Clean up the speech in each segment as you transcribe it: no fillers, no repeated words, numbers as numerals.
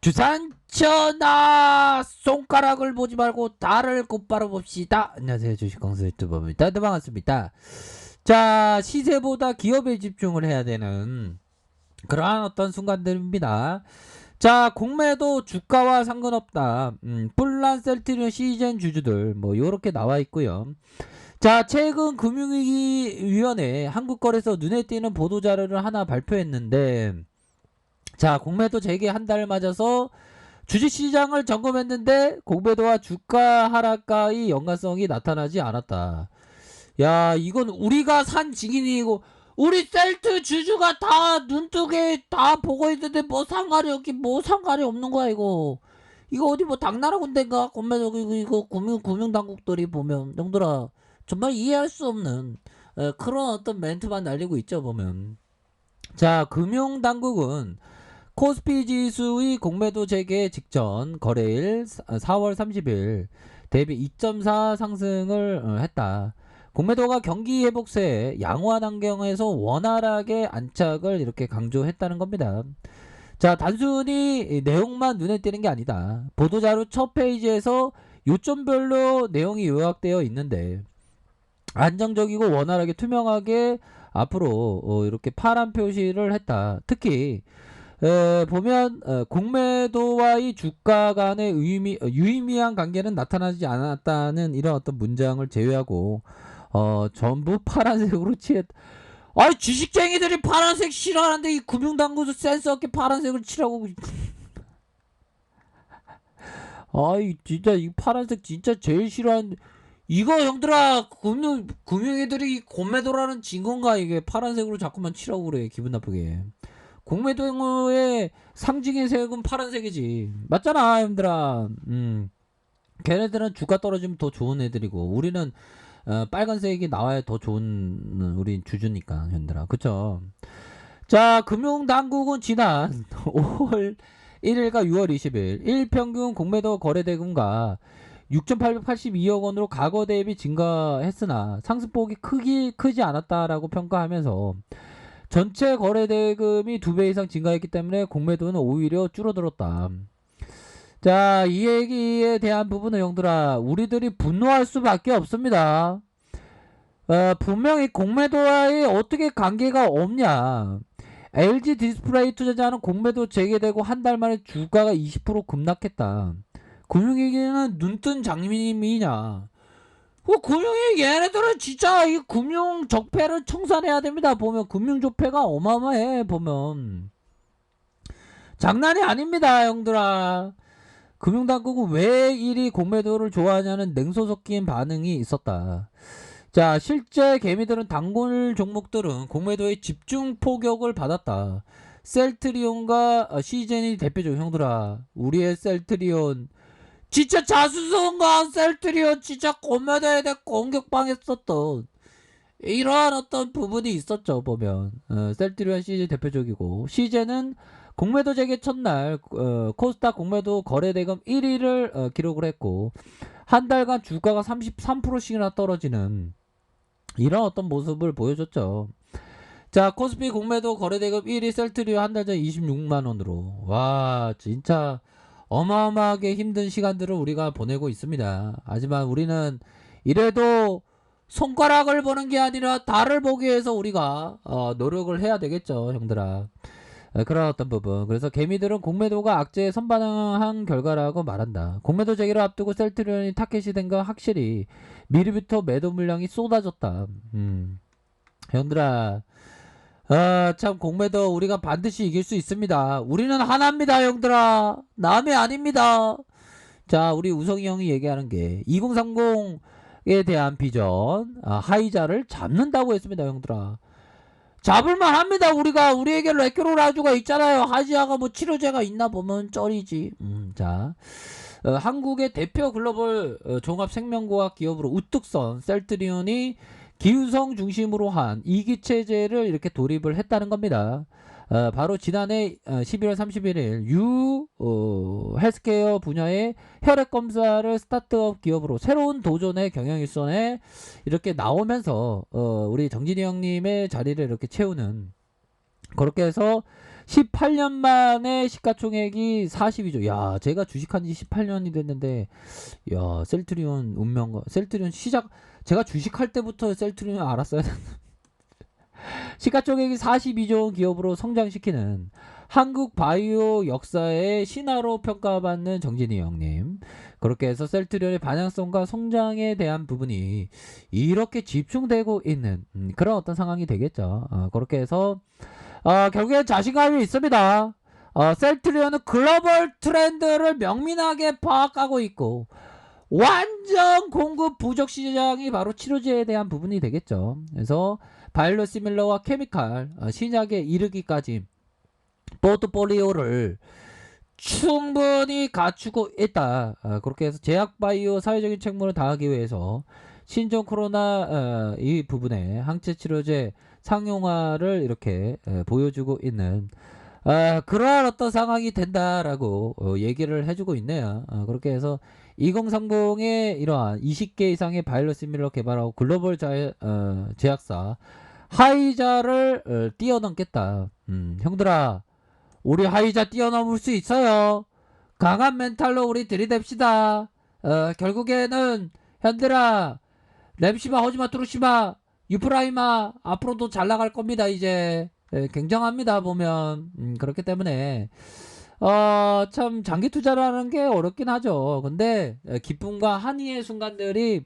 주산천하 손가락을 보지 말고 달을 곧바로 봅시다. 안녕하세요, 주식공수 유튜버입니다. 네, 반갑습니다. 자, 시세보다 기업에 집중을 해야 되는 그러한 어떤 순간들입니다. 자, 공매도 주가와 상관없다. 뿔란 셀트리온 시젠 주주들 뭐 요렇게 나와 있고요. 자, 최근 금융위기위원회 한국거래소 눈에 띄는 보도자료를 하나 발표했는데, 자, 공매도 재개 한 달 맞아서 주식시장을 점검했는데 공매도와 주가 하락과의 연관성이 나타나지 않았다. 야, 이건 우리가 산 증인이고 우리 셀트 주주가 다 눈뜨게 다 보고 있는데 뭐 상관이 없긴 뭐 상관이 없는 거야 이거. 이거 어디 뭐 당나라 군대인가? 공매도 이거 금융당국들이 보면 형들아 정말 이해할 수 없는 그런 어떤 멘트만 날리고 있죠 보면. 자, 금융당국은 코스피 지수의 공매도 재개 직전 거래일 4월 30일 대비 2.4 상승을 했다. 공매도가 경기 회복세에 양호한 환경에서 원활하게 안착을 이렇게 강조했다는 겁니다. 자, 단순히 내용만 눈에 띄는 게 아니다. 보도자료 첫 페이지에서 요점별로 내용이 요약되어 있는데 안정적이고 원활하게 투명하게 앞으로 이렇게 파란 표시를 했다. 특히 보면 공매도와의 주가 간의 유의미한 관계는 나타나지 않았다는 이런 어떤 문장을 제외하고 전부 파란색으로 칠했. 아이, 주식쟁이들이 파란색 싫어하는데 이 금융당국도 센스 없게 파란색을 칠하고. 아이, 진짜 이 파란색 진짜 제일 싫어하는데 이거 형들아, 금융애들이 공매도라는 증거인가? 이게 파란색으로 자꾸만 칠하고 그래, 기분 나쁘게. 공매도의 상징의 색은 파란색이지. 맞잖아, 형들아. 걔네들은 주가 떨어지면 더 좋은 애들이고, 우리는 빨간색이 나와야 더 좋은 우리 주주니까, 형들아. 그쵸? 자, 금융당국은 지난 5월 1일과 6월 20일 일평균 공매도 거래대금과 6,882억 원으로 과거 대비 증가했으나 상승폭이 크지 않았다라고 평가하면서 전체 거래대금이 2배 이상 증가했기 때문에 공매도는 오히려 줄어들었다. 자, 이 얘기에 대한 부분은 형들아, 우리들이 분노할 수밖에 없습니다. 분명히 공매도와의 어떻게 관계가 없냐. LG 디스플레이 투자자는 공매도 재개되고 한 달 만에 주가가 20% 급락했다. 금융위기는 눈뜬 장님이냐. 금융위기 얘네들은 진짜 이 금융 적폐를 청산해야 됩니다. 보면 금융 적폐가 어마어마해. 보면 장난이 아닙니다, 형들아. 금융당국은 왜 이리 공매도를 좋아하냐는 냉소 섞인 반응이 있었다. 자, 실제 개미들은 단골 종목들은 공매도의 집중 포격을 받았다. 셀트리온과 시젠이 대표적. 형들아, 우리의 셀트리온 진짜 자수성가한 셀트리온 진짜 공매도에 대해 공격당했었던 이러한 어떤 부분이 있었죠. 보면 셀트리온 시즌 대표적이고, 시즌은 공매도 재개 첫날 코스닥 공매도 거래대금 1위를 기록을 했고 한 달간 주가가 33%씩이나 떨어지는 이런 어떤 모습을 보여줬죠. 자, 코스피 공매도 거래대금 1위 셀트리온 한 달 전 26만 원으로. 와, 진짜 어마어마하게 힘든 시간들을 우리가 보내고 있습니다. 하지만 우리는 이래도 손가락을 보는 게 아니라 달을 보기 위해서 우리가 노력을 해야 되겠죠, 형들아. 그런 어떤 부분. 그래서 개미들은 공매도가 악재에 선반영한 결과라고 말한다. 공매도 재개를 앞두고 셀트리온이 타켓이 된 건 확실히 미리부터 매도 물량이 쏟아졌다. 형들아, 참 공매도 우리가 반드시 이길 수 있습니다. 우리는 하나입니다, 형들아. 남이 아닙니다. 자, 우리 우성이 형이 얘기하는 게 2030에 대한 비전, 하이자를 잡는다고 했습니다, 형들아. 잡을만 합니다. 우리에게 레큐로라주가 있잖아요. 하지아가 뭐 치료제가 있나 보면 쩔이지. 자, 한국의 대표 글로벌 종합생명과학 기업으로 우뚝 선 셀트리온이 기후성 중심으로 한 이기체제를 이렇게 도입을 했다는 겁니다. 바로 지난해 11월 31일 헬스케어 분야의 혈액 검사를 스타트업 기업으로 새로운 도전의 경영일선에 이렇게 나오면서 우리 정진이 형님의 자리를 이렇게 채우는, 그렇게 해서 18년 만에 시가총액이 42조. 야, 제가 주식한 지 18년이 됐는데, 야, 셀트리온 운명과, 셀트리온 제가 주식할 때부터 셀트리온 알았어야 되는데. 시가총액이 42조 원 기업으로 성장시키는 한국 바이오 역사의 신화로 평가받는 정진희 형님. 그렇게 해서 셀트리온의 방향성과 성장에 대한 부분이 이렇게 집중되고 있는 그런 어떤 상황이 되겠죠. 그렇게 해서 결국엔 자신감이 있습니다. 셀트리온은 글로벌 트렌드를 명민하게 파악하고 있고 완전 공급 부족 시장이 바로 치료제에 대한 부분이 되겠죠. 그래서 바이오시밀러와 케미칼 신약에 이르기까지 포트폴리오를 충분히 갖추고 있다. 그렇게 해서 제약바이오 사회적인 책무를 다하기 위해서 신종 코로나 이 부분에 항체 치료제 상용화를 이렇게 보여주고 있는 그러한 어떤 상황이 된다라고 얘기를 해주고 있네요. 그렇게 해서 2030의 이러한 20개 이상의 바이오시밀러 개발하고 글로벌 제약사 하이자를 뛰어넘겠다. 형들아, 우리 하이자 뛰어넘을 수 있어요. 강한 멘탈로 우리 들이댑시다. 결국에는 현들아, 램시마, 호지마, 투르시마, 유프라이마 앞으로도 잘 나갈 겁니다. 이제 굉장합니다. 보면 그렇기 때문에 참 장기 투자를 하는 게 어렵긴 하죠. 근데 기쁨과 한이의 순간들이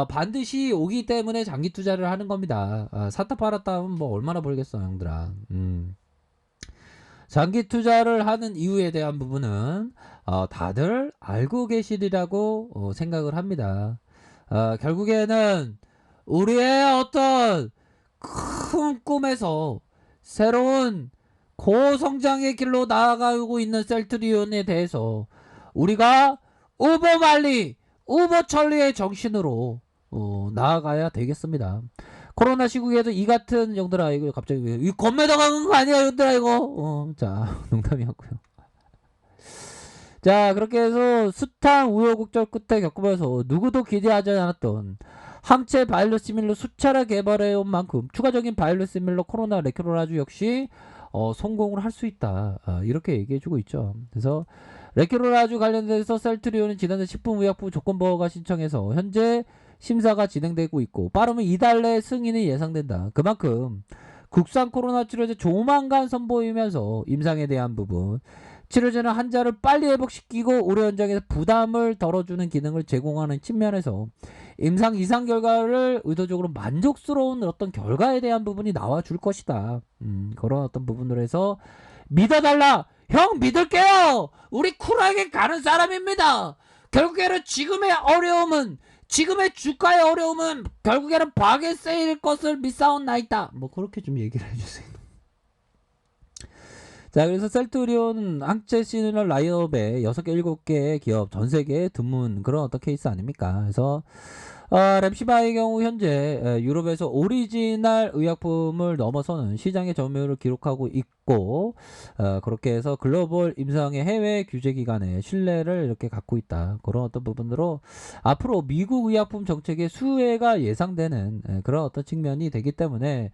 반드시 오기 때문에 장기 투자를 하는 겁니다. 사타 팔았다 하면 뭐 얼마나 벌겠어, 형들아. 장기 투자를 하는 이유에 대한 부분은 다들 알고 계시리라고 생각을 합니다. 결국에는 우리의 어떤 큰 꿈에서 새로운 고성장의 길로 나아가고 있는 셀트리온에 대해서 우리가 우보말리 우보천리의 정신으로 나아가야 되겠습니다. 코로나 시국에도 이 같은 형들아, 이거 갑자기 이 건매도 가는 거 아니야 형들아 이거. 자, 농담이었고요. 자, 그렇게 해서 숱한 우여곡절 끝에 겪으면서 누구도 기대하지 않았던 항체 바이오시밀러 수차례 개발해온 만큼 추가적인 바이오시밀러 코로나 레큐로라주 역시 성공을 할 수 있다. 이렇게 얘기해주고 있죠. 그래서 레큐로라주 관련돼서 셀트리온은 지난해 식품의약품 조건보호가 신청해서 현재 심사가 진행되고 있고 빠르면 이달 내 승인이 예상된다. 그만큼 국산 코로나 치료제 조만간 선보이면서 임상에 대한 부분, 치료제는 환자를 빨리 회복시키고 오래 현장에서 부담을 덜어주는 기능을 제공하는 측면에서 임상 이상 결과를 의도적으로 만족스러운 어떤 결과에 대한 부분이 나와줄 것이다. 그런 어떤 부분으로 해서 믿어달라. 형 믿을게요. 우리 쿨하게 가는 사람입니다. 결국에는 지금의 어려움은, 지금의 주가의 어려움은 결국에는 박에세일 것을 믿사옵나이다. 뭐 그렇게 좀 얘기를 해주세요. 자, 그래서 셀트리온 항체 시그널 라이업에 6개, 7개 기업 전 세계에 드문 그런 어떤 케이스 아닙니까? 그래서 램시바의 경우 현재 유럽에서 오리지널 의약품을 넘어서는 시장의 점유율을 기록하고 있고 그렇게 해서 글로벌 임상의 해외 규제 기관의 신뢰를 이렇게 갖고 있다. 그런 어떤 부분으로 앞으로 미국 의약품 정책의 수혜가 예상되는 그런 어떤 측면이 되기 때문에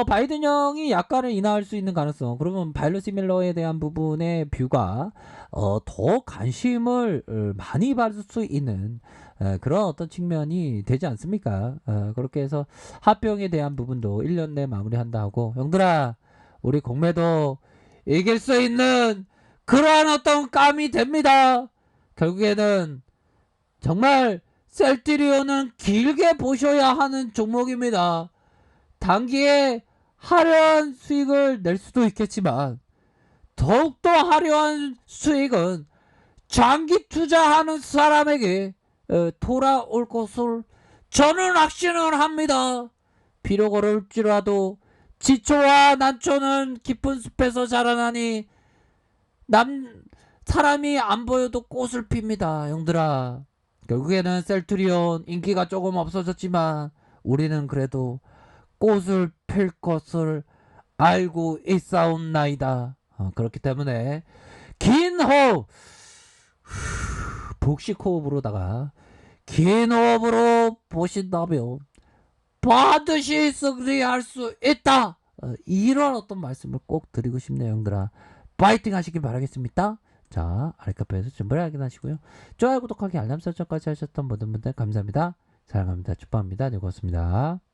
바이든 형이 약간은 인하할 수 있는 가능성, 그러면 바이오시밀러에 대한 부분의 뷰가 더 관심을 많이 받을 수 있는 그런 어떤 측면이 되지 않습니까? 그렇게 해서 합병에 대한 부분도 1년 내 마무리한다 하고, 형들아, 우리 공매도 이길 수 있는 그러한 어떤 감이 됩니다. 결국에는 정말 셀트리온은 길게 보셔야 하는 종목입니다. 단기에 화려한 수익을 낼 수도 있겠지만 더욱더 화려한 수익은 장기 투자하는 사람에게 돌아올 것을 저는 확신을 합니다. 비록 어려울지라도 지초와 난초는 깊은 숲에서 자라나니 사람이 안 보여도 꽃을 핍니다. 형들아, 결국에는 셀트리온 인기가 조금 없어졌지만 우리는 그래도 꽃을 필 것을 알고 있사옵나이다. 그렇기 때문에 긴 호흡, 복식 호흡으로다가 긴 호흡으로 보신다면 반드시 승리할 수 있다. 이런 어떤 말씀을 꼭 드리고 싶네요, 형들아. 파이팅 하시길 바라겠습니다. 자, 아래카페에서 준비를 확인하시고요. 좋아요, 구독하기, 알람 설정까지 하셨던 모든 분들 감사합니다. 사랑합니다. 축복합니다. 네, 고맙습니다.